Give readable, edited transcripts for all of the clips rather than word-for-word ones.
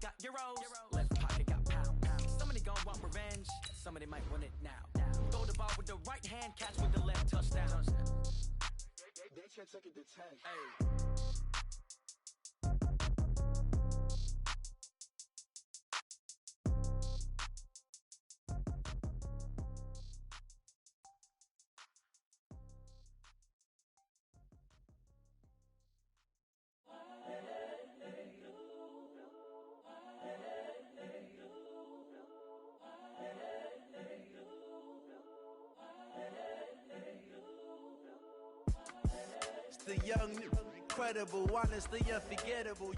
got euros. Left pocket got pound. Somebody gon' want revenge. Somebody might want it now. Throw the ball with the right hand, catch with the left, touchdown. They can't take it to 10. Hey. The young, incredible, honestly unforgettable.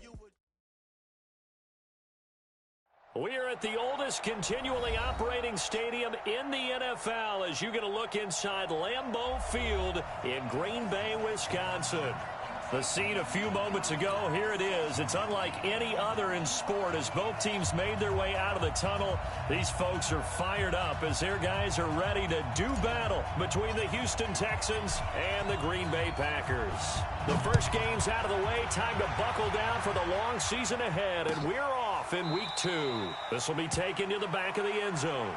We are at the oldest continually operating stadium in the NFL as you get a look inside Lambeau Field in Green Bay, Wisconsin. The scene a few moments ago, here it is. It's unlike any other in sport as both teams made their way out of the tunnel. These folks are fired up as their guys are ready to do battle between the Houston Texans and the Green Bay Packers. The first game's out of the way. Time to buckle down for the long season ahead, and we're off in week 2. This will be taken to the back of the end zone.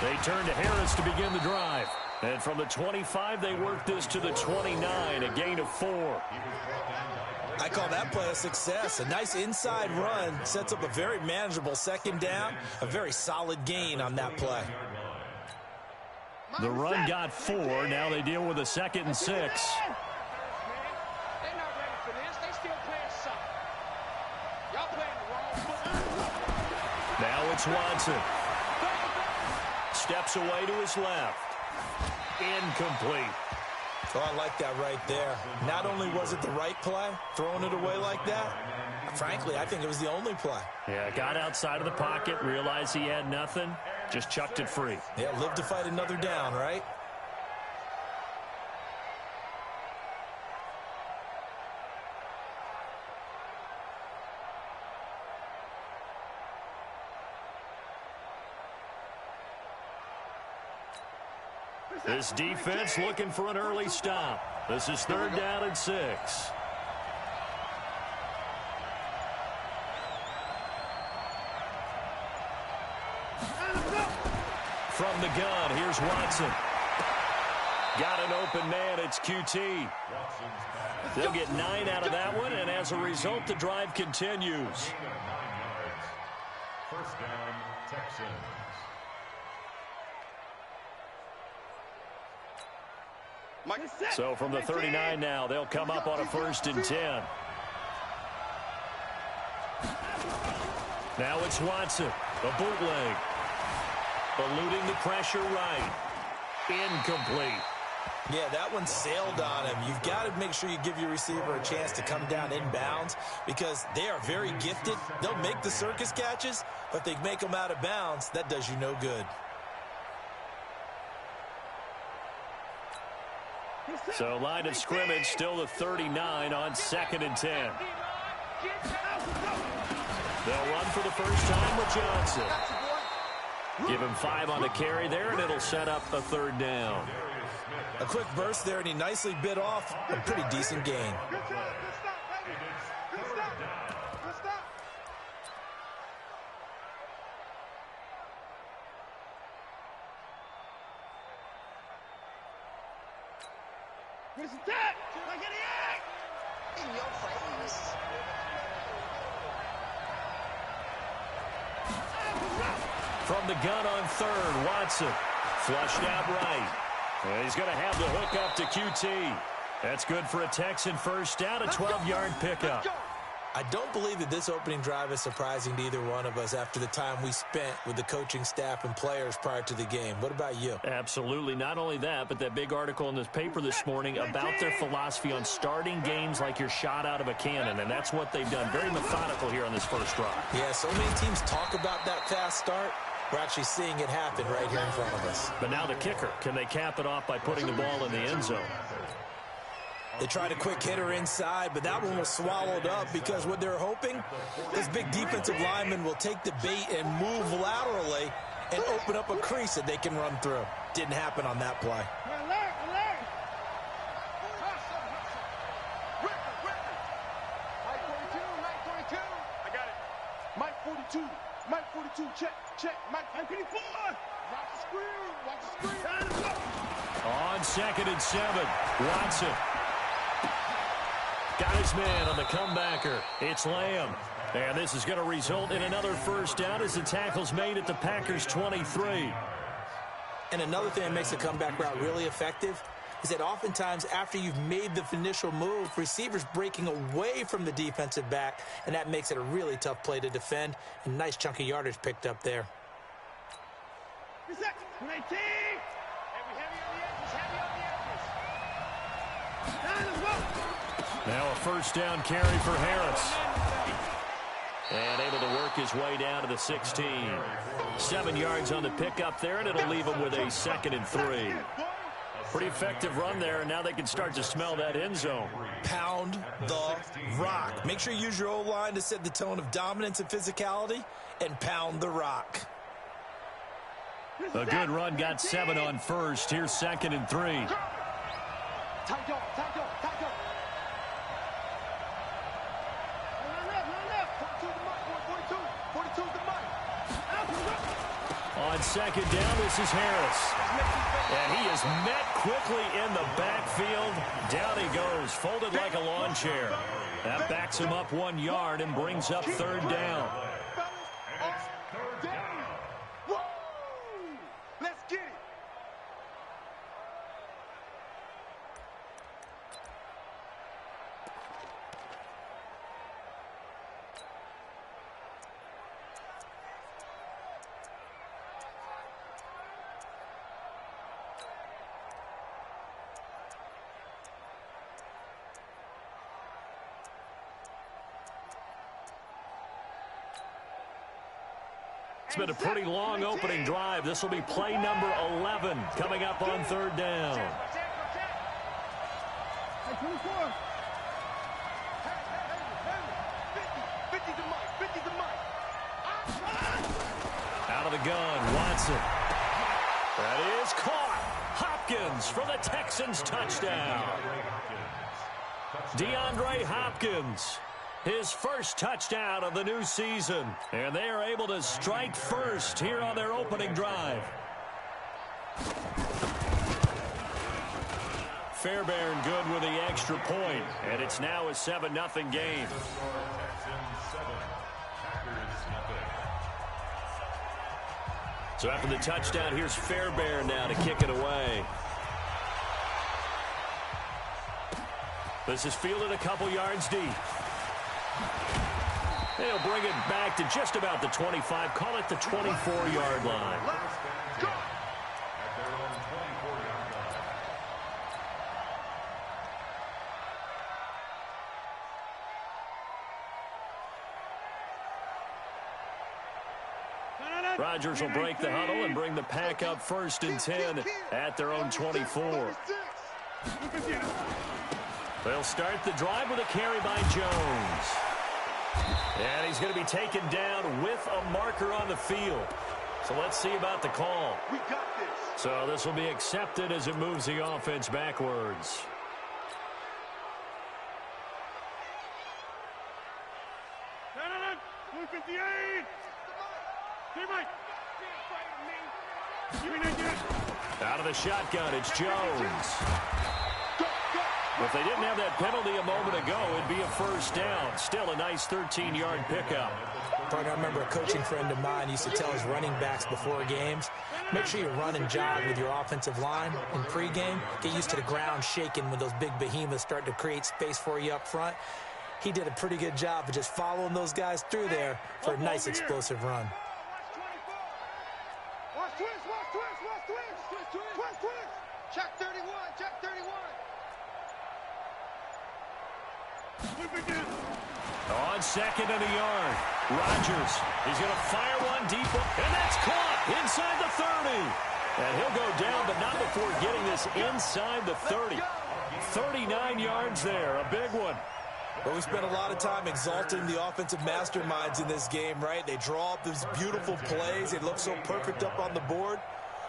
They turn to Harris to begin the drive. And from the 25, they work this to the 29, a gain of 4. I call that play a success. A nice inside run sets up a very manageable second down. A very solid gain on that play. The run got 4. Now they deal with a 2nd and 6. They're not ready for this. They still playing soft. Y'all playing the wrong foot. Now it's Watson. Steps away to his left. Incomplete. Oh, I like that right there. Not only was it the right play, throwing it away like that, frankly, I think it was the only play. Yeah, got outside of the pocket, realized he had nothing, just chucked it free. Yeah, live to fight another down, right? This defense looking for an early stop. This is 3rd down and 6. From the gun, here's Watson. Got an open man, it's QT. They'll get 9 out of that one, and as a result, the drive continues. First down, Texans. So from the 39 now, they'll come up on a 1st and 10. Now it's Watson, a bootleg. Eluding the pressure right. Incomplete. Yeah, that one sailed on him. You've got to make sure you give your receiver a chance to come down inbounds because they are very gifted. They'll make the circus catches, but if they make them out of bounds, that does you no good. So line of scrimmage still the 39 on 2nd and 10. They'll run for the first time with Johnson. Give him 5 on the carry there, and it'll set up a 3rd down. A quick burst there, and he nicely bit off a pretty decent gain. In your face. From the gun on 3rd, Watson. Flushed out right. And he's going to have the hook up to QT. That's good for a Texan first down, a 12-yard pickup. I don't believe that this opening drive is surprising to either one of us after the time we spent with the coaching staff and players prior to the game. What about you? Absolutely. Not only that, but that big article in this paper this morning about their philosophy on starting games like you're shot out of a cannon, and that's what they've done. Very methodical here on this first drive. Yeah, so many teams talk about that fast start. We're actually seeing it happen right here in front of us. But now the kicker. Can they cap it off by putting the ball in the end zone? They tried a quick hitter inside, but that one was swallowed up because what they're hoping, this big defensive lineman will take the bait and move laterally and open up a crease that they can run through. Didn't happen on that play. Mike 42, check. Mike 54. Watch the screen. On 2nd and 7, Watson. Got his man on the comebacker. It's Lamb. And this is going to result in another first down as the tackle's made at the Packers' 23. And another thing that makes the comeback route really effective is that oftentimes after you've made the initial move, receivers breaking away from the defensive back, and that makes it a really tough play to defend. A nice chunk of yardage picked up there. Now a first down carry for Harris. And able to work his way down to the 16. 7 yards on the pickup there, and it'll leave him with a 2nd and 3. Pretty effective run there, and now they can start to smell that end zone. Pound the rock. Make sure you use your O-line to set the tone of dominance and physicality, and pound the rock. A good run, got 7 on first. Here's 2nd and 3. Tight dog. On 2nd down, this is Harris. And he is met quickly in the backfield. Down he goes, folded like a lawn chair. That backs him up 1 yard and brings up 3rd down. Let's get it. It's been a pretty long opening drive. This will be play number 11 coming up on 3rd down. Out of the gun, Watson. That is caught. Hopkins for the Texans touchdown. DeAndre Hopkins. His first touchdown of the new season. And they are able to strike first here on their opening drive. Fairbairn good with the extra point. And it's now a 7-0 game. So after the touchdown, here's Fairbairn now to kick it away. This is fielded a couple yards deep. They'll bring it back to just about the 25. Call it the 24-yard line. Rodgers will break the huddle and bring the pack up 1st and 10 at their own 24. They'll start the drive with a carry by Jones. And he's going to be taken down with a marker on the field. So let's see about the call. We got this. So this will be accepted as it moves the offense backwards. Out of the shotgun, it's Jones. If they didn't have that penalty a moment ago, it'd be a first down. Still a nice 13-yard pickup. Partner, I remember a coaching friend of mine used to tell his running backs before games, make sure you run and jog with your offensive line in pregame. Get used to the ground shaking when those big behemoths start to create space for you up front. he did a pretty good job of just following those guys through there for a nice explosive run. Watch twist, watch twist, watch twist. Twist, twist. Check 31, check 31. On second and a yard, Rodgers is going to fire one deep, and that's caught inside the 30. And he'll go down, but not before getting this inside the 30. 39 yards there, a big one. Well, we spent a lot of time exalting the offensive masterminds in this game, right? They draw up these beautiful plays. They look so perfect up on the board.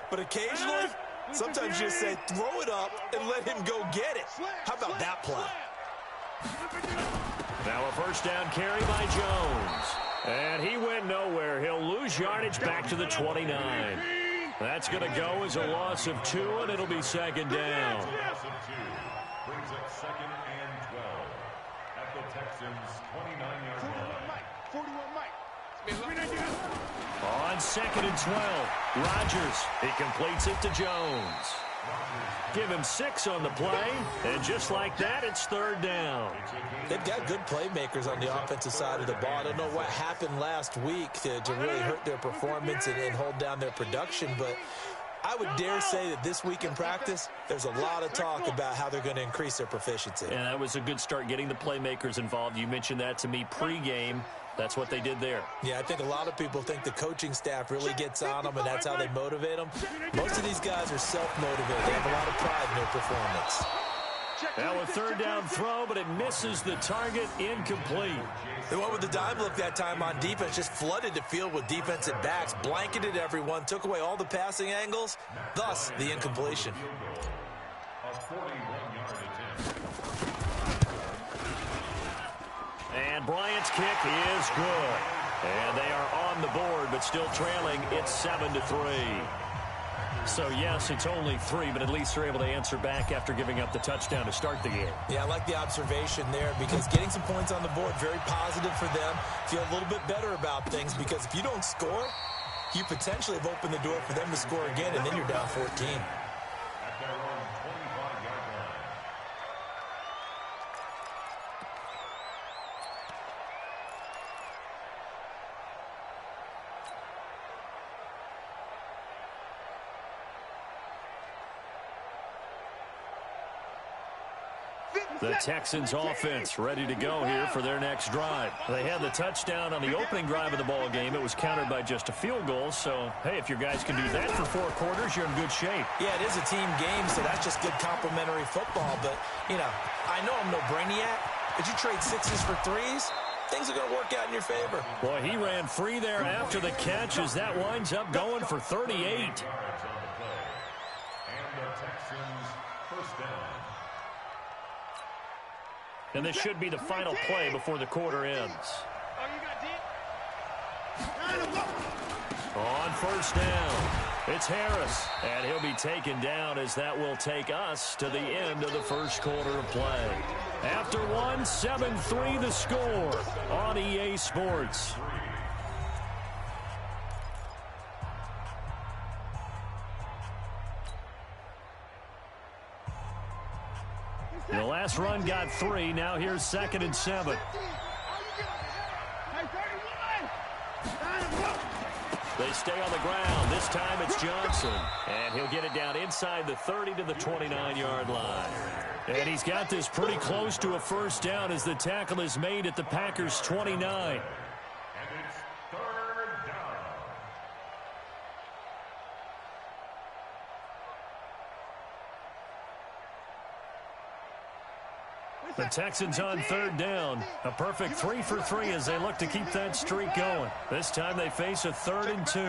But occasionally, sometimes you just say, throw it up and let him go get it. How about that play? Now a first down carry by Jones. And he went nowhere. He'll lose yardage back to the 29. That's going to go as a loss of 2, and it'll be second down. Brings up second and 12 at the Texans' 29-yard line. 41 Mike. On second and 12, Rodgers. He completes it to Jones. Give him 6 on the play, and just like that, it's third down. They've got good playmakers on the offensive side of the ball. I don't know what happened last week to really hurt their performance and hold down their production, but I would dare say that this week in practice, there's a lot of talk about how they're going to increase their proficiency. And that was a good start getting the playmakers involved. You mentioned that to me pregame. That's what they did there. Yeah, I think a lot of people think the coaching staff really gets on them, and that's how they motivate them. Most of these guys are self-motivated. They have a lot of pride in their performance. Now a third down throw, but it misses the target, incomplete. They went with the dime look that time on defense, just flooded the field with defensive backs, blanketed everyone, took away all the passing angles, thus the incompletion. A 41-yard attempt. And Bryant's kick is good. And they are on the board, but still trailing. It's 7-3. So, yes, it's only 3, but at least they're able to answer back after giving up the touchdown to start the game. Yeah, I like the observation there because getting some points on the board, very positive for them. Feel a little bit better about things because if you don't score, you potentially have opened the door for them to score again, and then you're down 14. At their own 25-yard line. The Texans offense ready to go here for their next drive. They had the touchdown on the opening drive of the ball game. It was countered by just a field goal. So, hey, if your guys can do that for 4 quarters, you're in good shape. Yeah, it is a team game, so that's just good complimentary football. But, you know, I know I'm no brainiac, but you trade 6s for 3s, things are going to work out in your favor. Boy, he ran free there after the catch as that winds up going for 38. Yards on the play. And the Texans first down. And this should be the final play before the quarter ends. On first down, it's Harris, and he'll be taken down as that will take us to the end of the first quarter of play. After 1, 7-3 the score on EA Sports. The last run got 3. Now here's 2nd and 7. They stay on the ground. This time it's Johnson. And he'll get it down inside the 30 to the 29-yard line. And he's got this pretty close to a first down as the tackle is made at the Packers' 29. And it's third down. The Texans on third down. A perfect 3 for 3 as they look to keep that streak going. This time they face a 3rd and 2.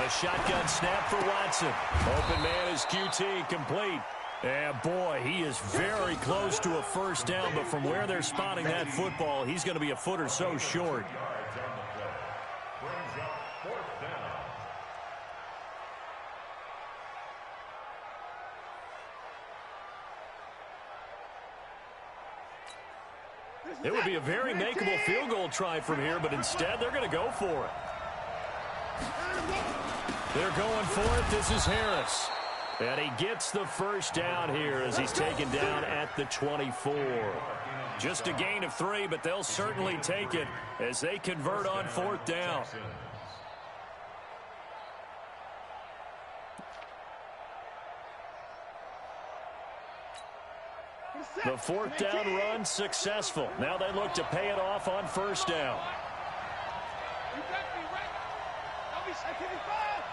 A shotgun snap for Watson. Open man is QT, complete. And boy, he is very close to a first down, but from where they're spotting that football, he's going to be a foot or so short. Yards on the play. Brings up fourth down. It would be a very makeable field goal try from here, but instead they're going to go for it. They're going for it. This is Harris. And he gets the first down here as he's taken down at the 24. Just a gain of 3, but they'll certainly take it as they convert on 4th down. The 4th down run successful. Now they look to pay it off on 1st down. You got me right. Don't be shy. 55.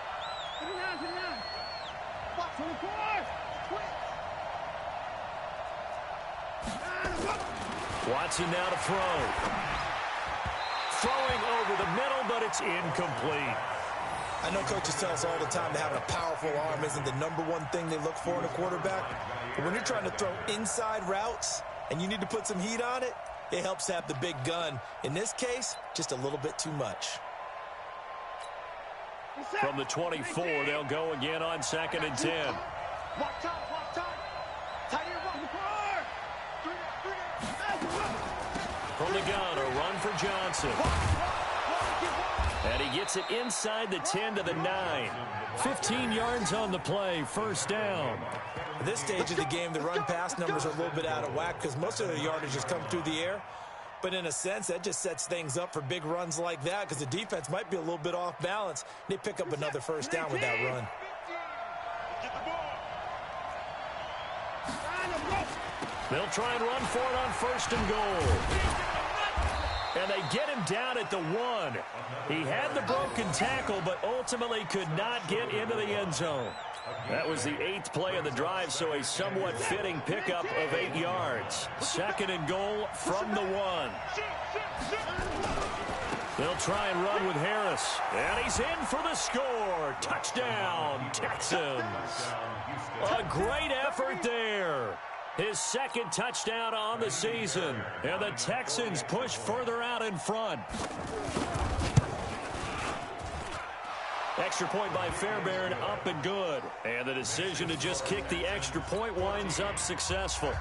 59, 59. 24. Watson now to throw. Throwing over the middle, but it's incomplete. I know coaches tell us all the time that having a powerful arm isn't the #1 thing they look for in a quarterback. But when you're trying to throw inside routes and you need to put some heat on it, it helps have the big gun. In this case, just a little bit too much. From the 24, they'll go again on 2nd and 10. Walk time, walk time. Tight end, walk the car. From the gun, a run for Johnson. And he gets it inside the 10 to the 9. 15 yards on the play, 1st down. At this stage of the game, the run-pass numbers are a little bit out of whack because most of the yardage has come through the air. But in a sense, that just sets things up for big runs like that because the defense might be a little bit off balance. They pick up another 1st down with that run. They'll try and run for it on 1st and goal. And they get him down at the 1. He had the broken tackle, but ultimately could not get into the end zone. That was the 8th play of the drive, so a somewhat fitting pickup of 8 yards. 2nd and goal from the 1. They'll try and run with Harris. And he's in for the score. Touchdown, Texans. A great effort there. His 2nd touchdown on the season. And the Texans push further out in front. Extra point by Fairbairn, up and good. And the decision to just kick the extra point winds up successful.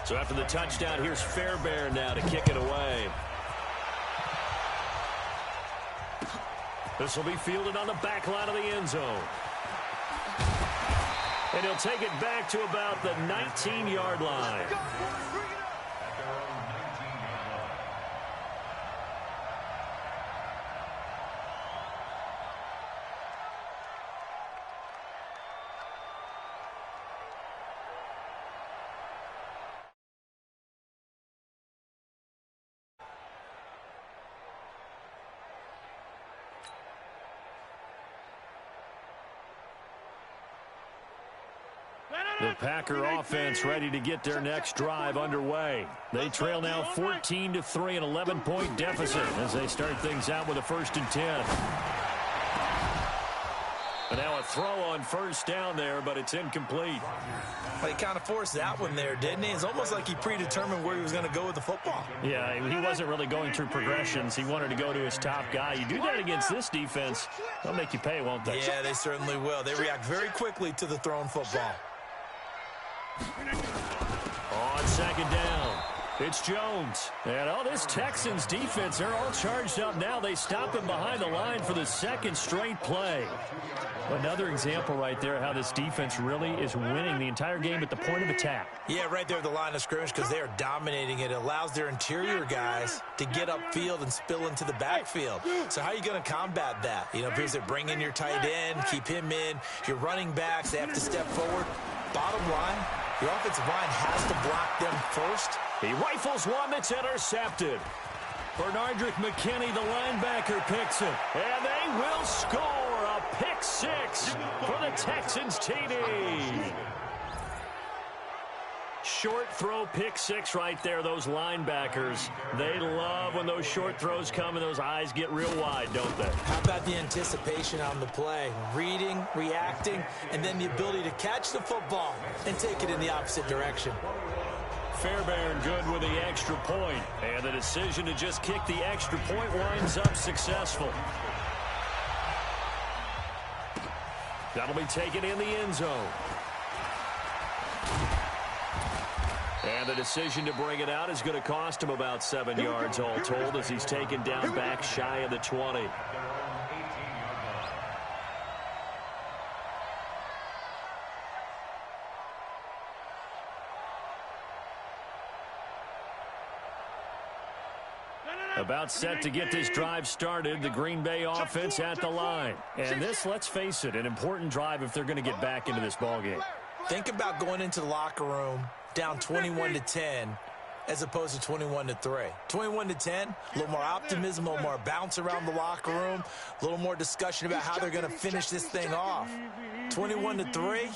So after the touchdown, here's Fairbairn now to kick it away. This will be fielded on the back line of the end zone. And he'll take it back to about the 19-yard line. The Packer offense ready to get their next drive underway. They trail now 14-3, an 11-point deficit as they start things out with a 1st and 10. And now a throw on 1st down there, but it's incomplete. Well, he kind of forced that one there, didn't he? It's almost like he predetermined where he was going to go with the football. Yeah, he wasn't really going through progressions. He wanted to go to his top guy. You do that against this defense, they'll make you pay, won't they? Yeah, they certainly will. They react very quickly to the thrown football. On 2nd down, it's Jones. And this Texans defense, they're all charged up now. They stop him behind the line for the 2nd straight play. Another example right there how this defense really is winning the entire game at the point of attack. Yeah, right there at the line of scrimmage because they are dominating it. It allows their interior guys to get upfield and spill into the backfield. So how are you going to combat that? You know, because they bring in your tight end, keep him in. Your running backs, they have to step forward. Bottom line, your offensive line has to block them first. He rifles one that's intercepted. Bernardrick McKinney, the linebacker, picks it. And they will score a pick 6 for the Texans TD. Short throw, pick 6 right there. Those linebackers, they love when those short throws come and those eyes get real wide, don't they? How about the anticipation on the play? Reading, reacting, and then the ability to catch the football and take it in the opposite direction. Fairbairn good with the extra point. And the decision to just kick the extra point winds up successful. That'll be taken in the end zone. And the decision to bring it out is going to cost him about 7 yards all told as he's taken down back shy of the 20. About set to get this drive started, the Green Bay offense at the line. And this, let's face it, an important drive if they're going to get back into this ballgame. Think about going into the locker room down 21-10 as opposed to 21-3. 21-10, a little more optimism, a little more bounce around the locker room, a little more discussion about how they're going to finish this thing off. 21-3,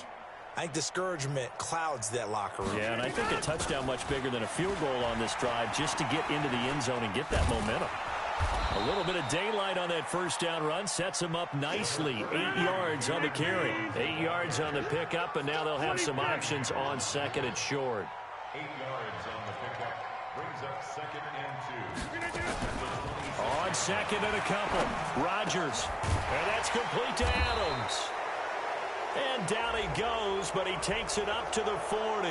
I think discouragement clouds that locker room. Yeah, and I think a touchdown much bigger than a field goal on this drive just to get into the end zone and get that momentum. A little bit of daylight on that first down run sets him up nicely. 8 yards on the carry, 8 yards on the pickup, and now they'll have some options on second and short. 8 yards on the pickup brings up 2nd and 2. On second and a couple, Rodgers, and that's complete to Adams. And down he goes, but he takes it up to the 40.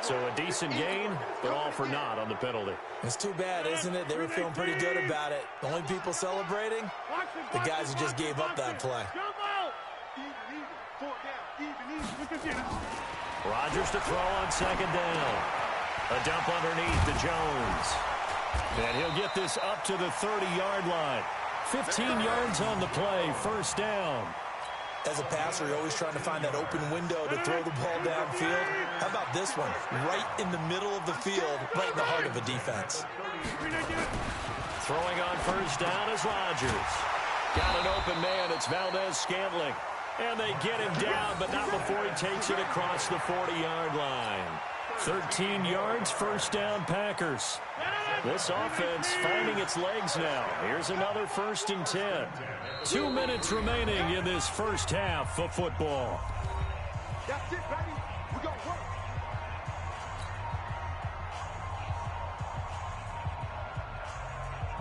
So a decent gain, but all for naught on the penalty. It's too bad, isn't it? They were feeling pretty good about it. The only people celebrating, the guys who just gave up that play. Rodgers to throw on second down. A dump underneath to Jones. And he'll get this up to the 30-yard line. 15 yards on the play, first down. As a passer, you're always trying to find that open window to throw the ball downfield. How about this one? Right in the middle of the field, right in the heart of a defense. Throwing on first down is Rodgers. Got an open man. It's Valdez-Scantling. And they get him down, but not before he takes it across the 40-yard line. 13 yards, first down, Packers. This offense finding its legs now. Here's another 1st and 10. 2 minutes remaining in this first half of football. That's it, baby. We're going to work.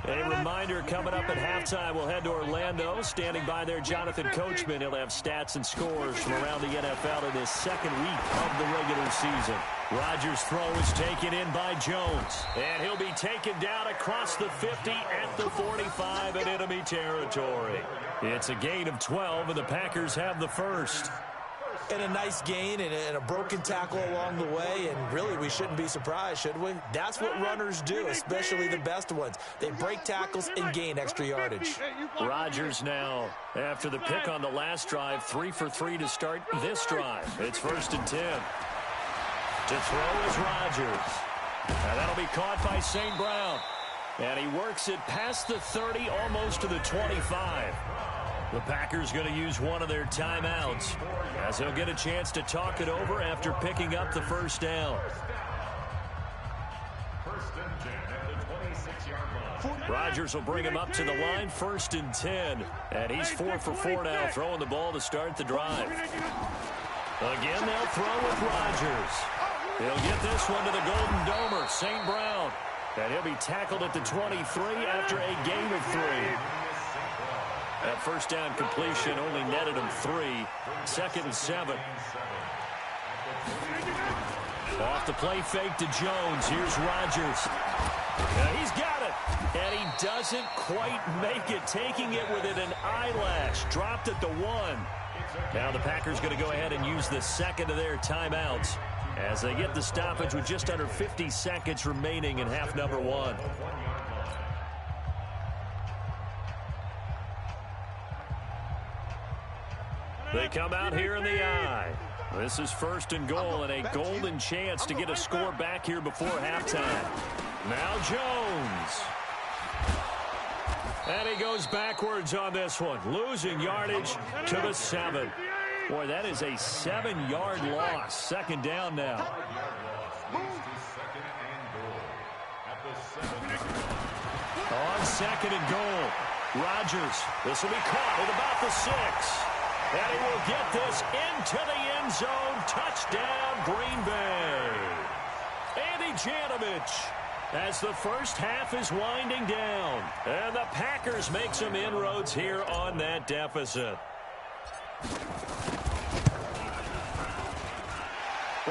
A reminder, coming up at halftime, we'll head to Orlando. Standing by there, Jonathan Coachman. He'll have stats and scores from around the NFL in his second week of the regular season. Rodgers' throw is taken in by Jones. And he'll be taken down across the 50 at the 45 in enemy territory. It's a gain of 12, and the Packers have the first. And a nice gain and a broken tackle along the way, and really we shouldn't be surprised, should we? That's what runners do, especially the best ones. They break tackles and gain extra yardage. Rodgers now, after the pick on the last drive, 3 for 3 to start this drive. It's 1st and 10. To throw is Rodgers. And that'll be caught by St. Brown. And he works it past the 30, almost to the 25. The Packers going to use one of their timeouts as he'll get a chance to talk it over after picking up the first down. 1st and 10 at the 26-yard line. Rodgers will bring him up to the line, 1st and 10. And he's 4 for 4 now, throwing the ball to start the drive. Again, they'll throw with Rodgers. He'll get this one to the Golden Domer, St. Brown. And he'll be tackled at the 23 after a gain of 3. That first down completion only netted him 3. 2nd and 7. Off the play fake to Jones. Here's Rodgers. He's got it. And he doesn't quite make it. Taking it within an eyelash. Dropped at the 1. Now the Packers going to go ahead and use the second of their timeouts as they get the stoppage with just under 50 seconds remaining in half number 1. They come out here in the eye. This is 1st and goal and a golden chance to get a score back here before halftime. Now Jones. And he goes backwards on this one, losing yardage to the 7. Boy, that is a 7-yard loss. 2nd down now. On 2nd and goal, Rodgers. This will be caught at about the 6. And he will get this into the end zone. Touchdown, Green Bay. Andy Janovich, as the first half is winding down. And the Packers make some inroads here on that deficit.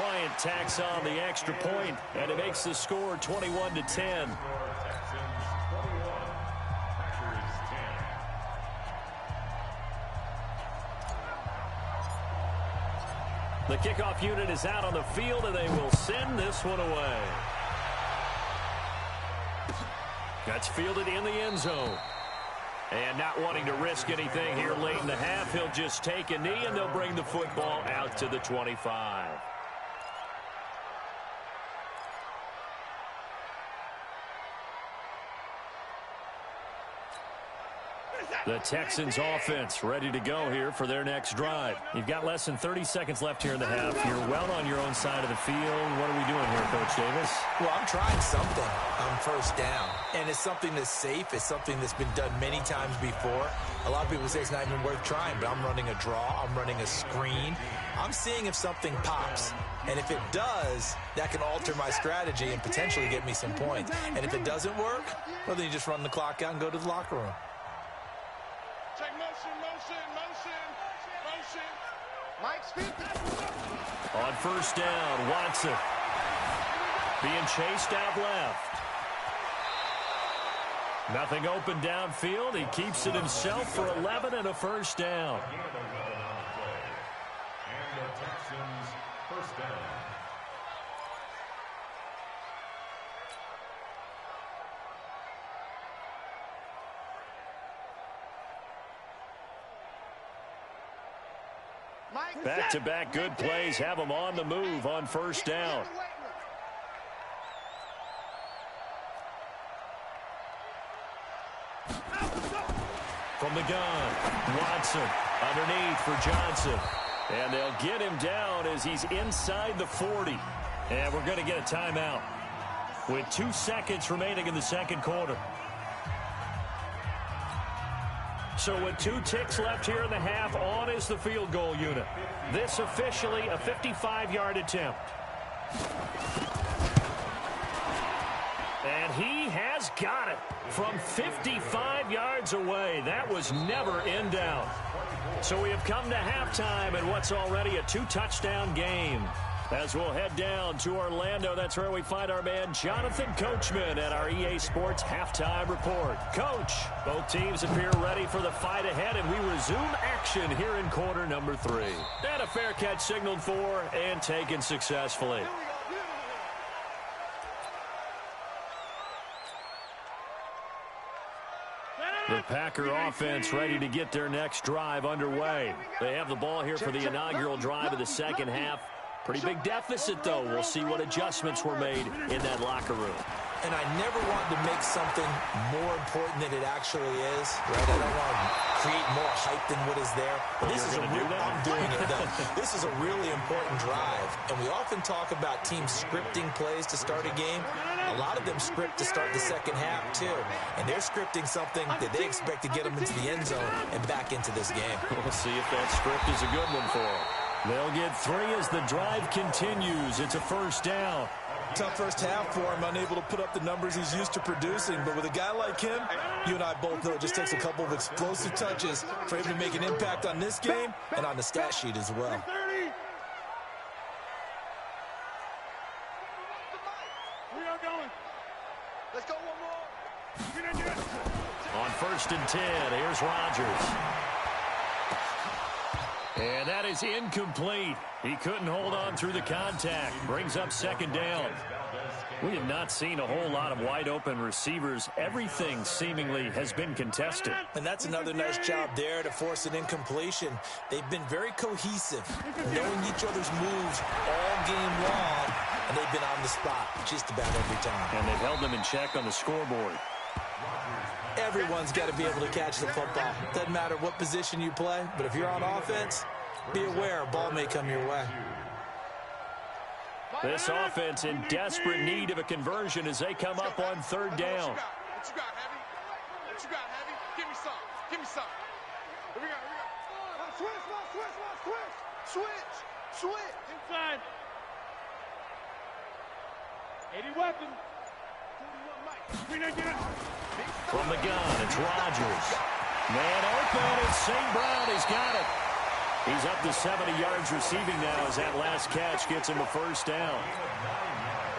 Bryant tacks on the extra point, and it makes the score 21-10. The kickoff unit is out on the field, and they will send this one away. That's fielded in the end zone. And not wanting to risk anything here late in the half, he'll just take a knee, and they'll bring the football out to the 25. The Texans offense ready to go here for their next drive. You've got less than 30 seconds left here in the half. You're well on your own side of the field. What are we doing here, Coach Davis? Well, I'm trying something on first down. And it's something that's safe. It's something that's been done many times before. A lot of people say it's not even worth trying, but I'm running a draw. I'm running a screen. I'm seeing if something pops. And if it does, that can alter my strategy and potentially get me some points. And if it doesn't work, well, then you just run the clock out and go to the locker room. Take motion. Mike's 50. On first down, Watson being chased out left. Nothing open downfield. He keeps it himself for 11 and a first down. And the Texans first down. Back-to-back good plays have them on the move on first down. From the gun, Watson underneath for Johnson. And they'll get him down as he's inside the 40. And we're going to get a timeout with 2 seconds remaining in the second quarter. So with 2 ticks left here in the half, on is the field goal unit. This officially a 55-yard attempt. And he has got it from 55 yards away. That was never in doubt. So we have come to halftime in what's already a 2-touchdown game. As we'll head down to Orlando, that's where we find our man Jonathan Coachman at our EA Sports Halftime Report. Coach, both teams appear ready for the fight ahead, and we resume action here in quarter number 3. And a fair catch signaled for and taken successfully. The Packer offense ready to get their next drive underway. They have the ball here for the inaugural drive of the second half. Pretty big deficit, though. We'll see what adjustments were made in that locker room. And I never wanted to make something more important than it actually is, right? I don't want to create more hype than what is there. But this is I'm doing it, though. This is a really important drive. And we often talk about teams scripting plays to start a game. A lot of them script to start the second half, too. And they're scripting something that they expect to get them into the end zone and back into this game. We'll see if that script is a good one for them. They'll get 3 as the drive continues. It's a first down. Tough first half for him, unable to put up the numbers he's used to producing. But with a guy like him, you and I both know it just takes a couple of explosive touches for him to make an impact on this game and on the stat sheet as well. We are going. Let's go one more. On first and 10, here's Rodgers. And that is incomplete. He couldn't hold on through the contact. Brings up second down. We have not seen a whole lot of wide-open receivers. Everything seemingly has been contested. And that's another nice job there to force an incompletion. They've been very cohesive, knowing each other's moves all game long, and they've been on the spot just about every time. And they've held them in check on the scoreboard. Everyone's got to be able to catch the football. Doesn't matter what position you play, but if you're on offense, be aware a ball may come your way. This offense in desperate need of a conversion as they come up on third down. What you got, Heavy? What you got, Heavy? Give me some. Give me some. Here we go. Switch. Inside. 80 weapon. From the gun, it's Rodgers. Man open, it's St. Brown. He's got it. He's up to 70 yards receiving now as that last catch gets him a first down.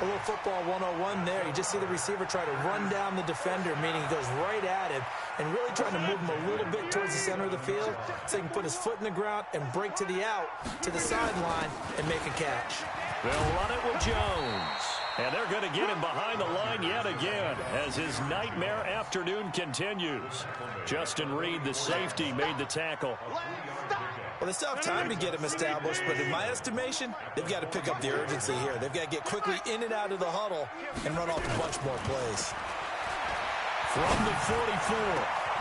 A little football 101 there. You just see the receiver try to run down the defender, meaning he goes right at him and really trying to move him a little bit towards the center of the field so he can put his foot in the ground and break to the out, to the sideline, and make a catch. They'll run it with Jones. And they're going to get him behind the line yet again as his nightmare afternoon continues. Justin Reed, the safety, made the tackle. Well, they still have time to get him established, but in my estimation, they've got to pick up the urgency here. They've got to get quickly in and out of the huddle and run off a bunch more plays. From the 44,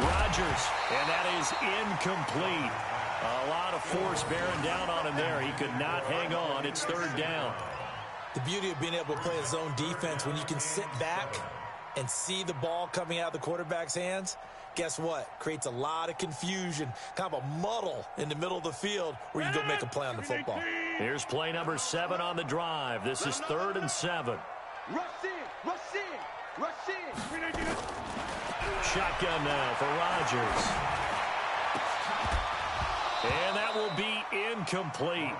Rodgers, and that is incomplete. A lot of force bearing down on him there. He could not hang on. It's third down. The beauty of being able to play a zone defense when you can sit back and see the ball coming out of the quarterback's hands, guess what? Creates a lot of confusion, kind of a muddle in the middle of the field where you go make a play on the football. Here's play number 7 on the drive. This is 3rd and 7. Rush in, rush in, rush in. Shotgun now for Rodgers. And that will be incomplete.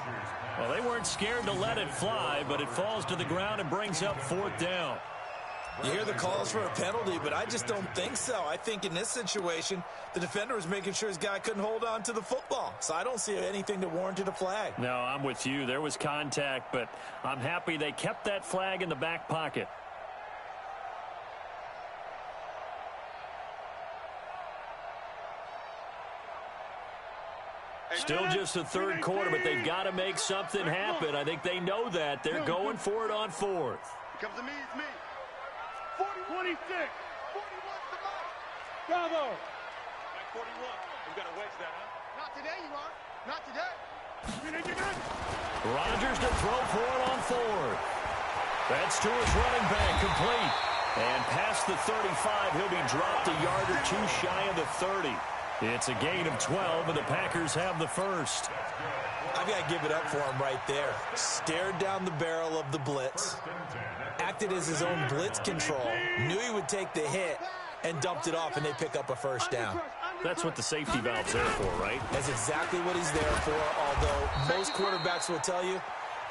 Well, they weren't scared to let it fly, but it falls to the ground and brings up 4th down. You hear the calls for a penalty, but I just don't think so. I think in this situation, the defender was making sure his guy couldn't hold on to the football. So I don't see anything that warranted a flag. No, I'm with you. There was contact, but I'm happy they kept that flag in the back pocket. Still just the third quarter, but they've got to make something happen. I think they know that. They're going for it on 4th. Comes to me, it's me. 26. 41's the mark. Bravo. 41. You got to wedge that, huh? Not today, you are. Not today. Rodgers to throw for it on 4th. That's to his running back, complete. And past the 35, he'll be dropped a yard or two shy of the 30. It's a gain of 12, and the Packers have the first. I've got to give it up for him right there. Stared down the barrel of the blitz, acted as his own blitz control, knew he would take the hit, and dumped it off, and they pick up a first down. That's what the safety valve's there for, right? That's exactly what he's there for, although most quarterbacks will tell you,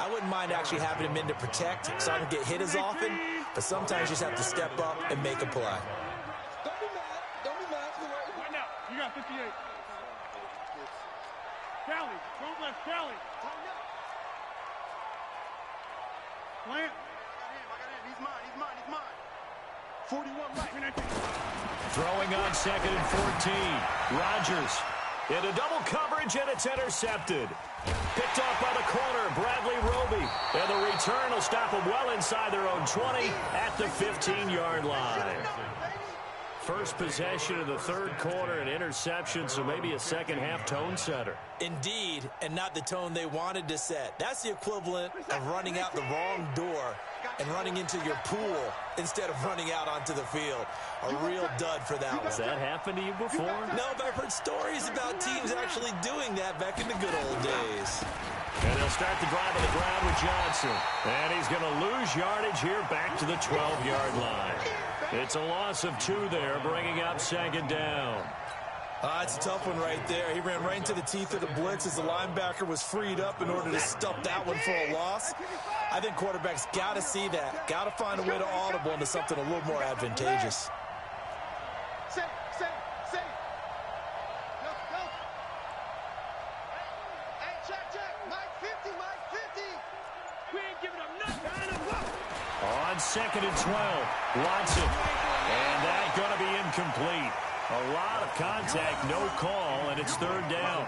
I wouldn't mind actually having him in to protect so I don't get hit as often, but sometimes you just have to step up and make a play. You got 58. Callie, front left, Callie. Plant. I got him. He's mine. 41 right. Throwing on 2nd and 14. Rodgers into double coverage, and it's intercepted. Picked off by the corner, Bradley Roby. And the return will stop them well inside their own 20 at the 15-yard line. First possession of the third quarter, an interception, so maybe a second-half tone setter. Indeed, and not the tone they wanted to set. That's the equivalent of running out the wrong door and running into your pool instead of running out onto the field. A real dud for that one. Has that happened to you before? No, but I've heard stories about teams actually doing that back in the good old days. And they'll start the drive on the ground with Johnson. And he's going to lose yardage here back to the 12-yard line. It's a loss of 2 there, bringing up 2nd down. It's a tough one right there. He ran right into the teeth of the blitz as the linebacker was freed up in order to stuff that one for a loss. I think quarterbacks got to see that. Got to find a way to audible into something a little more advantageous. Say. Go. Hey, check. Mike 50. We ain't giving up nothing. On 2nd and 12, Watson. And that's going to be incomplete. A lot of contact, no call, and it's 3rd down.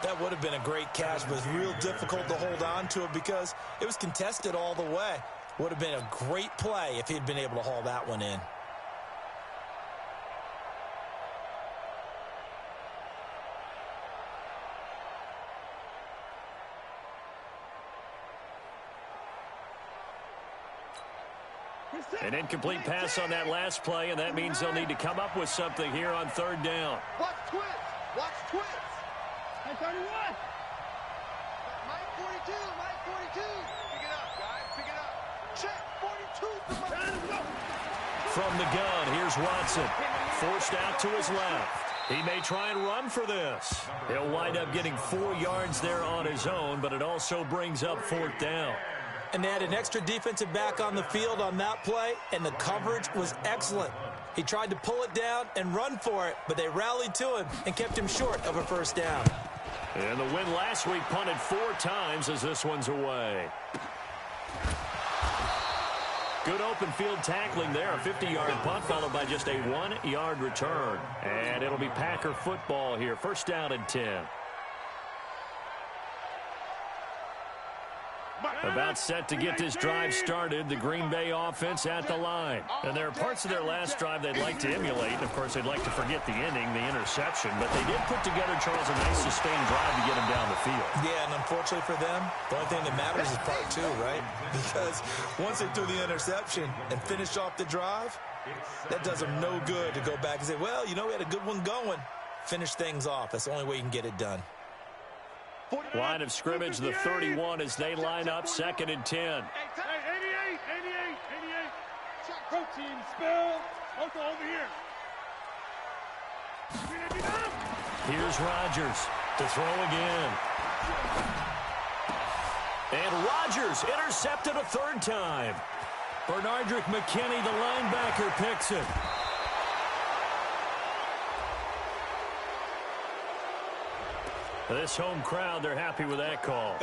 That would have been a great catch, but it's real difficult to hold on to it because it was contested all the way. Would have been a great play if he'd been able to haul that one in. An incomplete pass on that last play, and that means they'll need to come up with something here on 3rd down. Watch twins. Hey, 31. Mike 42. Pick it up, guys. Check. 42. From the gun, here's Watson. Forced out to his left. He may try and run for this. He'll wind up getting 4 yards there on his own, but it also brings up 4th down. And they had an extra defensive back on the field on that play, and the coverage was excellent. He tried to pull it down and run for it, but they rallied to him and kept him short of a 1st down. And the win last week punted 4 times as this one's away. Good open field tackling there. A 50-yard punt followed by just a 1-yard return. And it'll be Packer football here. 1st down and 10. About set to get this drive started, the Green Bay offense at the line. And there are parts of their last drive they'd like to emulate. And, of course, they'd like to forget the ending, the interception. But they did put together, Charles, a nice sustained drive to get them down the field. Yeah, and unfortunately for them, the only thing that matters is part 2, right? Because once they threw the interception and finished off the drive, that does them no good to go back and say, well, you know, we had a good one going. Finish things off. That's the only way you can get it done. Line of scrimmage, the 31 as they line up, 2nd and 10. Hey, 88. Protein spill. Also over here. Here's Rodgers to throw again. And Rodgers intercepted a 3rd time. Bernardrick McKinney, the linebacker, picks it. This home crowd, they're happy with that call.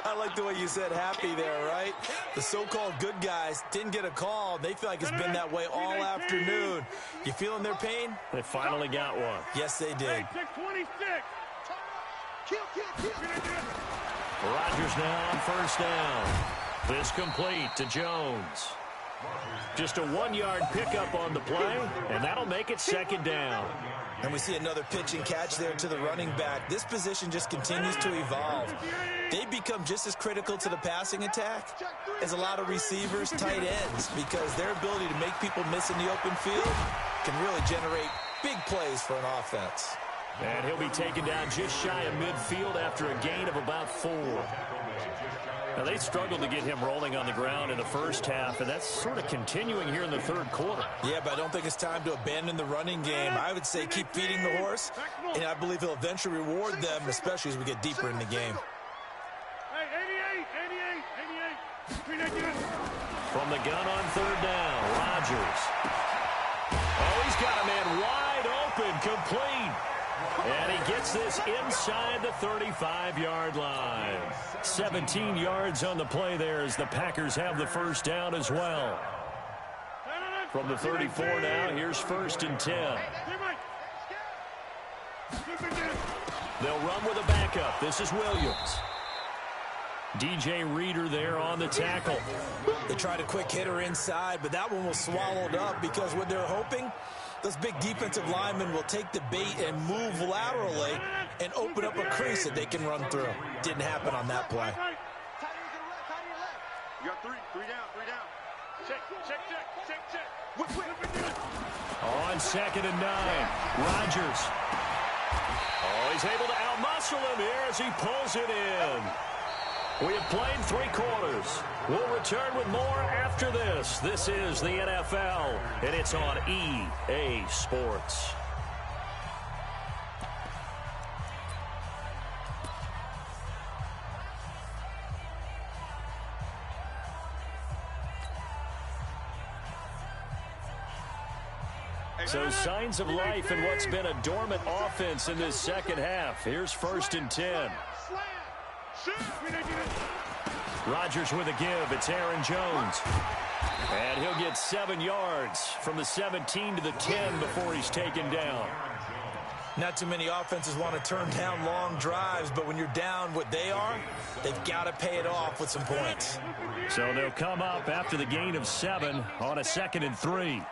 I like the way you said happy there, right? The so-called good guys didn't get a call. They feel like it's been that way all afternoon. You feeling their pain? They finally got one. Yes, they did. 26. Rodgers now on 1st down. This complete to Jones. Just a 1-yard pickup on the play, and that'll make it 2nd down. And we see another pitch and catch there to the running back. This position just continues to evolve. They become just as critical to the passing attack as a lot of receivers, tight ends, because their ability to make people miss in the open field can really generate big plays for an offense. And he'll be taken down just shy of midfield after a gain of about 4. Now, they struggled to get him rolling on the ground in the 1st half, and that's sort of continuing here in the 3rd quarter. Yeah, but I don't think it's time to abandon the running game. I would say keep feeding the horse, and I believe he'll eventually reward them, especially as we get deeper in the game. Hey, 88. From the gun on 3rd down, Rodgers. Oh, he's got a man wide open, complete. And he gets this inside the 35-yard line. 17 yards on the play there as the Packers have the 1st down as well. From the 34 now, here's 1st and 10. They'll run with a backup. This is Williams. DJ Reader there on the tackle. They tried a quick hitter inside, but that one was swallowed up because what they're hoping, those big defensive linemen will take the bait and move laterally and open up a crease that they can run through. Didn't happen on that play. You got 3 down. Check. On 2nd and 9, Rodgers. Oh, he's able to outmuscle him here as he pulls it in. We have played 3 quarters. We'll return with more after this. This is the NFL, and it's on EA Sports. So signs of life in what's been a dormant offense in this 2nd half. Here's 1st and 10. Rodgers with a give. It's Aaron Jones. And he'll get 7 yards from the 17 to the 10 before he's taken down. Not too many offenses want to turn down long drives, but when you're down what they are, they've got to pay it off with some points. So they'll come up after the gain of 7 on a 2nd and 3.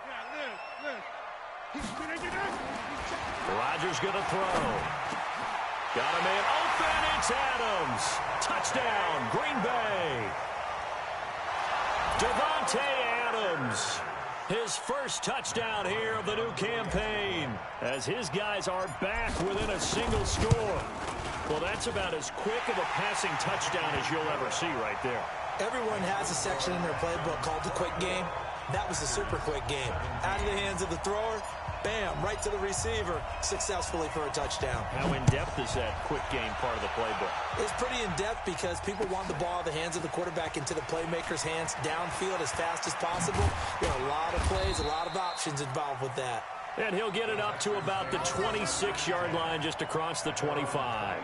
Rodgers going to throw. Got a man open. It's Adams. Touchdown, Green Bay. Devontae Adams. His first touchdown here of the new campaign as his guys are back within a single score. Well, that's about as quick of a passing touchdown as you'll ever see right there. Everyone has a section in their playbook called the quick game. That was a super quick game. Out of the hands of the thrower, bam, right to the receiver, successfully for a touchdown. How in-depth is that quick game part of the playbook? It's pretty in-depth because people want the ball out of the hands of the quarterback into the playmaker's hands downfield as fast as possible. There are a lot of plays, a lot of options involved with that. And he'll get it up to about the 26-yard line, just across the 25.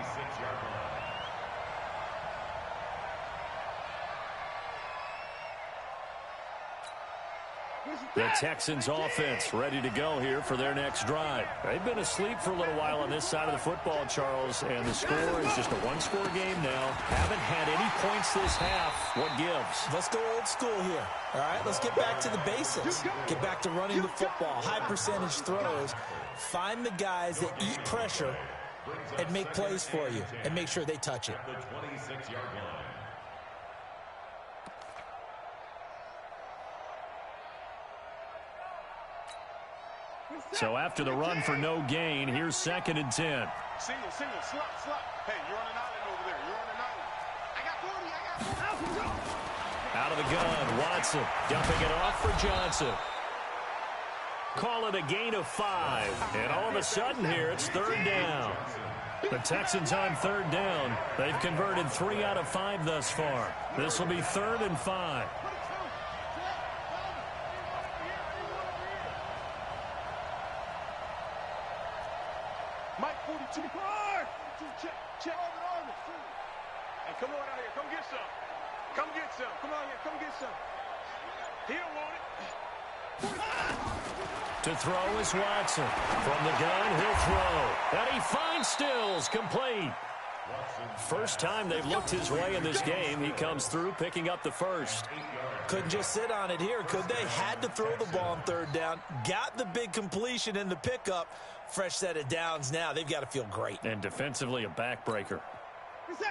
The Texans offense ready to go here for their next drive. They've been asleep for a little while on this side of the football, Charles, and the score is just a one-score game now. Haven't had any points this half. What gives? Let's go old school here. All right, let's get back to the basics. Get back to running the football, high percentage throws. Find the guys that eat pressure and make plays for you and make sure they touch it. The 26-yard line. So after the run for no gain, here's 2nd and 10. Single, slot. Hey, you're on an island over there. You're on an island. I got 40. Out of the gun, Watson dumping it off for Johnson. Call it a gain of 5. And all of a sudden here, it's 3rd down. The Texans on 3rd down. They've converted 3 out of 5 thus far. This will be 3rd and 5. Mike 42. Check. Hey, come on out here. Come get some. Come get some. Come on here. Come get some. He don't want it. To throw is Watson. From the gun, he'll throw. And he finds Stills, complete. First time they've looked his way in this game. He comes through, picking up the first. Couldn't just sit on it here, could they? Had to throw the ball on 3rd down. Got the big completion in the pickup. Fresh set of downs now. They've got to feel great. And defensively, a backbreaker. Let's go.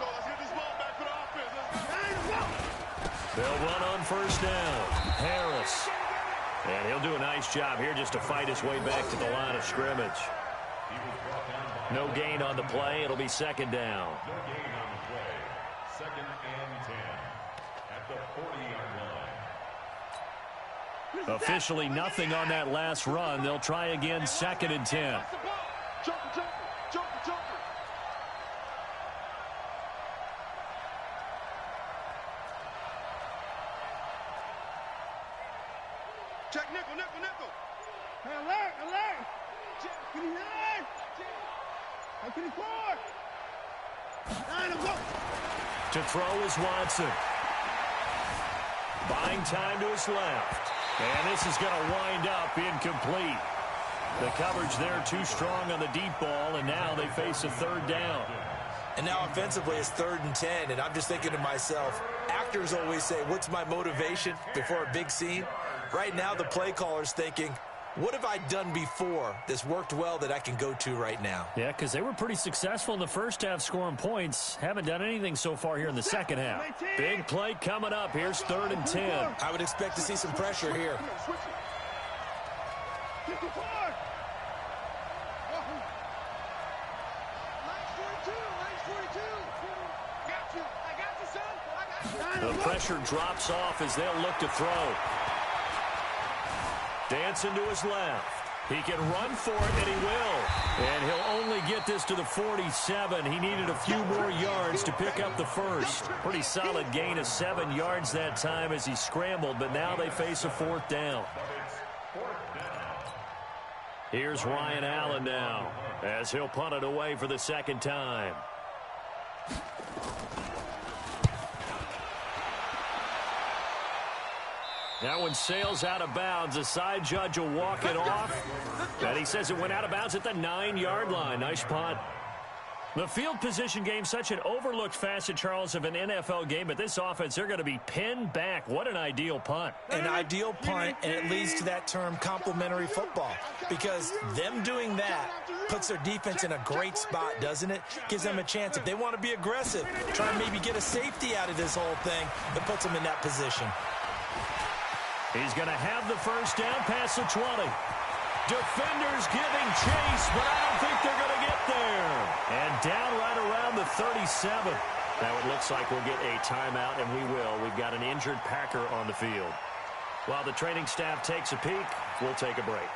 Let's get this ball back for the offense. They'll run on 1st down. Harris. And he'll do a nice job here just to fight his way back to the line of scrimmage. No gain on the play. It'll be 2nd down. No gain on the play. 2nd and 10 at the 40-yard line. Officially nothing on that last run. They'll try again, 2nd and 10. Joker. Check nickel. Alert. Check. Can he hit? How can he score? To throw is Watson. Buying time to his left. And this is going to wind up incomplete. The coverage there too strong on the deep ball, and now they face a 3rd down. And now offensively it's 3rd and 10, and I'm just thinking to myself, actors always say, what's my motivation before a big scene? Right now the play caller's thinking, what have I done before that's worked well that I can go to right now? Yeah, because they were pretty successful in the first half scoring points. Haven't done anything so far here in the second half. Big play coming up. Here's 3rd and 10. I would expect to see some pressure here. The pressure drops off as they'll look to throw. Dancing to his left. He can run for it, and he will. And he'll only get this to the 47. He needed a few more yards to pick up the first. Pretty solid gain of 7 yards that time as he scrambled, but now they face a 4th down. Here's Ryan Allen now as he'll punt it away for the 2nd time. That one sails out of bounds. The side judge will walk it off. And he says it went out of bounds at the 9-yard line. Nice punt. The field position game, such an overlooked facet, Charles, of an NFL game. But this offense, they're going to be pinned back. What an ideal punt. An ideal punt, and it leads to that term complementary football. Because them doing that puts their defense in a great spot, doesn't it? Gives them a chance. If they want to be aggressive, try and maybe get a safety out of this whole thing, it puts them in that position. He's going to have the first down past the 20. Defenders giving chase, but I don't think they're going to get there. And down right around the 37. Now it looks like we'll get a timeout, and we will. We've got an injured Packer on the field. While the training staff takes a peek, we'll take a break.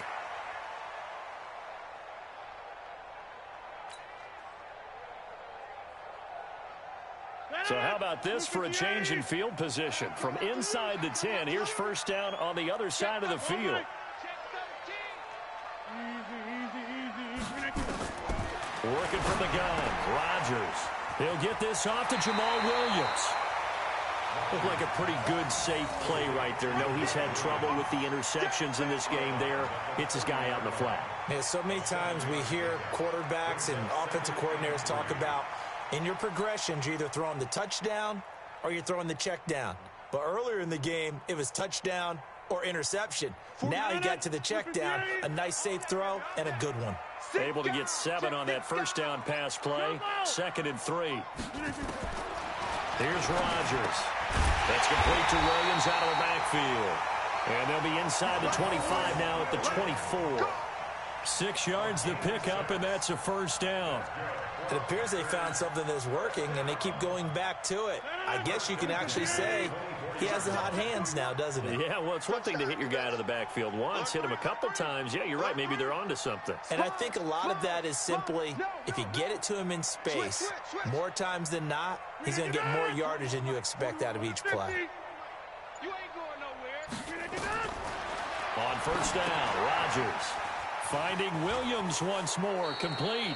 So how about this for a change in field position? From inside the 10, here's first down on the other side of the field. Working from the gun, Rodgers. He'll get this off to Jamal Williams. Looked like a pretty good, safe play right there. No, he's had trouble with the interceptions in this game there. Hits his guy out in the flat. Yeah, so many times we hear quarterbacks and offensive coordinators talk about in your progressions, you're either throwing the touchdown or you're throwing the check down. But earlier in the game, it was touchdown or interception. Now he got to the check down, a nice safe throw, and a good one. Able to get 7 on that first down pass play. 2nd and 3. Here's Rodgers. That's complete to Williams out of the backfield. And they'll be inside the 25 now at the 24. 6 yards the pickup, and that's a first down. It appears they found something that's working, and they keep going back to it. I guess you can actually say he has the hot hands now, doesn't he? Yeah, well, it's one thing to hit your guy out of the backfield once, hit him a couple times. Yeah, you're right. Maybe they're onto something. And I think a lot of that is simply if you get it to him in space, more times than not, he's going to get more yardage than you expect out of each play. On first down, Rodgers finding Williams once more, complete.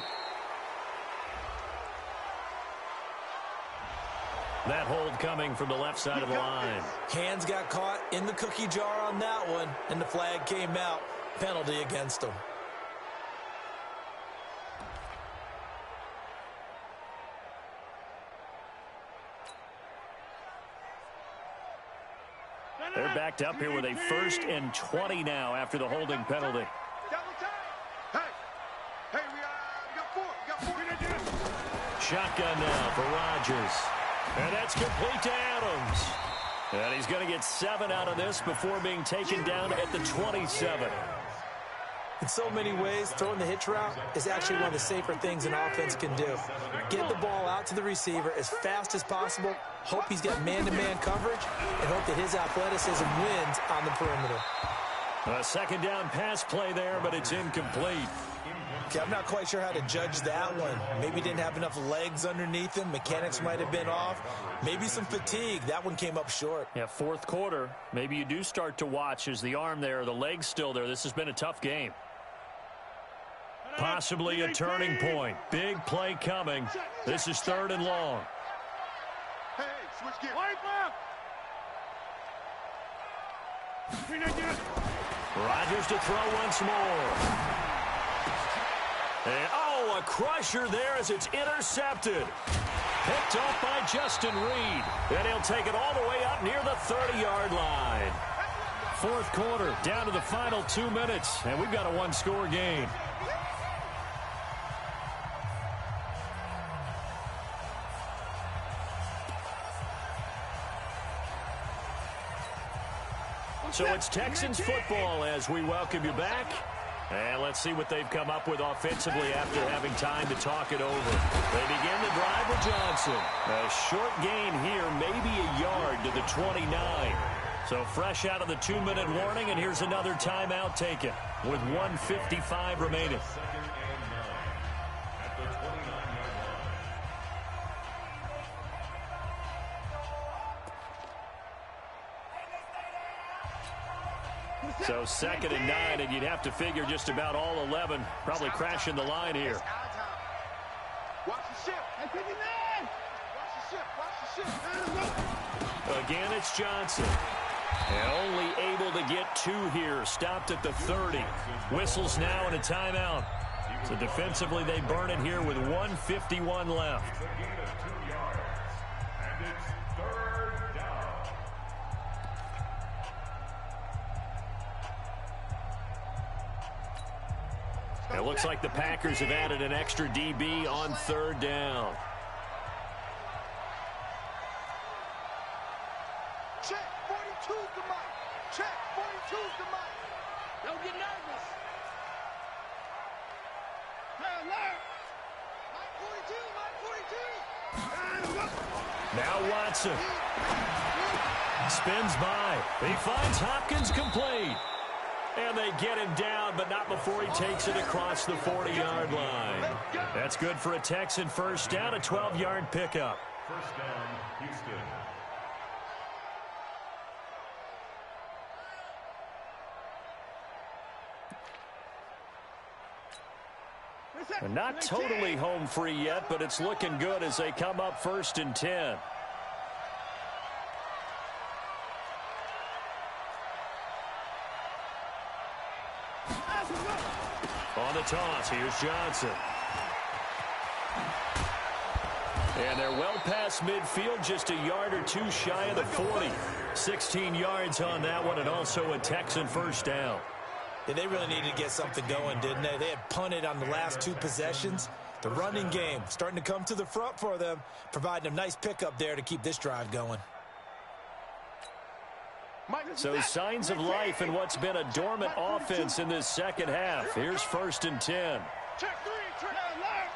That hold coming from the left side of the line. Hands got caught in the cookie jar on that one, and the flag came out. Penalty against him. They're backed up here with a 1st and 20 now after the holding penalty. Shotgun now for Rodgers. And that's complete to Adams. And he's going to get 7 out of this before being taken down at the 27. In so many ways, throwing the hitch route is actually one of the safer things an offense can do. Get the ball out to the receiver as fast as possible, hope he's got man-to-man coverage, and hope that his athleticism wins on the perimeter. A 2nd down pass play there, but it's incomplete. Okay, I'm not quite sure how to judge that one. Maybe didn't have enough legs underneath him. Mechanics might have been off. Maybe some fatigue. That one came up short. Yeah, 4th quarter. Maybe you do start to watch as the arm there, the leg's still there. This has been a tough game. Possibly a turning point. Big play coming. This is 3rd and long. Hey, switch gears. Rodgers to throw once more. And, oh, a crusher there as it's intercepted. Picked off by Justin Reed. And he'll take it all the way up near the 30-yard line. 4th quarter, down to the final 2 minutes, and we've got a 1-score game. So it's Texans football as we welcome you back. And let's see what they've come up with offensively after having time to talk it over. They begin the drive with Johnson. A short gain here, maybe a yard to the 29. So fresh out of the 2-minute warning, and here's another timeout taken with 1:55 remaining. So 2nd and 9, and you'd have to figure just about all 11 probably crashing the line here. Watch the ship. Watch the ship. Again, it's Johnson. And only able to get 2 here. Stopped at the 30. Whistles now and a timeout. So defensively, they burn it here with 1:51 left. It looks like the Packers have added an extra DB on 3rd down. Check, 42's the mic. Check, 42's the mic. Don't get nervous. Hey, alert. Mike 42, Mike 42. Now Watson. Spins by. He finds Hopkins complete. And they get him down, but not before he takes it across the 40-yard line. That's good for a Texan first down, a 12-yard pickup. First down, Houston. And not totally home free yet, but it's looking good as they come up 1st and 10. On the toss, here's Johnson. And they're well past midfield, just a yard or two shy of the 40. 16 yards on that one, and also a Texan first down. Yeah, they really needed to get something going, didn't they? They had punted on the last 2 possessions. The running game starting to come to the front for them, providing a nice pickup there to keep this drive going. So signs of life in what's been a dormant offense in this second half. Here's 1st and 10. Check 3, check left.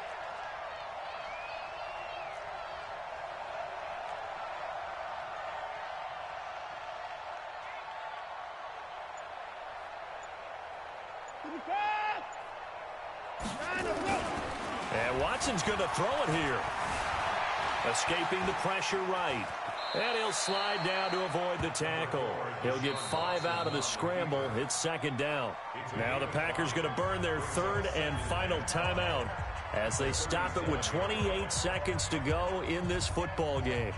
And Watson's going to throw it here. Escaping the pressure right. And he'll slide down to avoid the tackle. He'll get 5 out of the scramble. It's 2nd down. Now the Packers going to burn their 3rd and final timeout as they stop it with 28 seconds to go in this football game.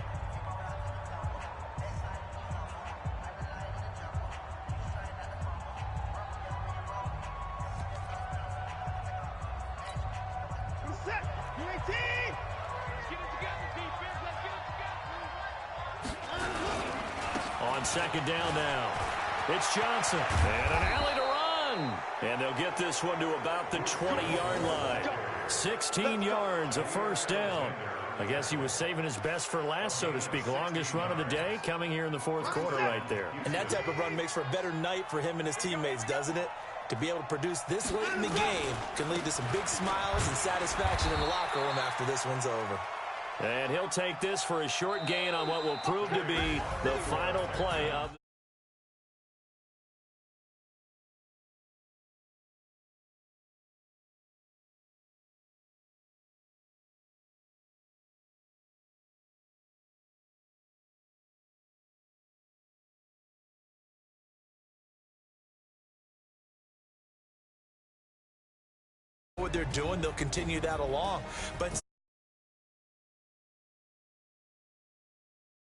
On 2nd down now. It's Johnson. And an alley to run. And they'll get this one to about the 20-yard line. 16 yards, a first down. I guess he was saving his best for last, so to speak. Longest run of the day coming here in the 4th quarter right there. And that type of run makes for a better night for him and his teammates, doesn't it? To be able to produce this late in the game can lead to some big smiles and satisfaction in the locker room after this one's over. And he'll take this for a short gain on what will prove to be the final play of what they're doing. They'll continue that along. But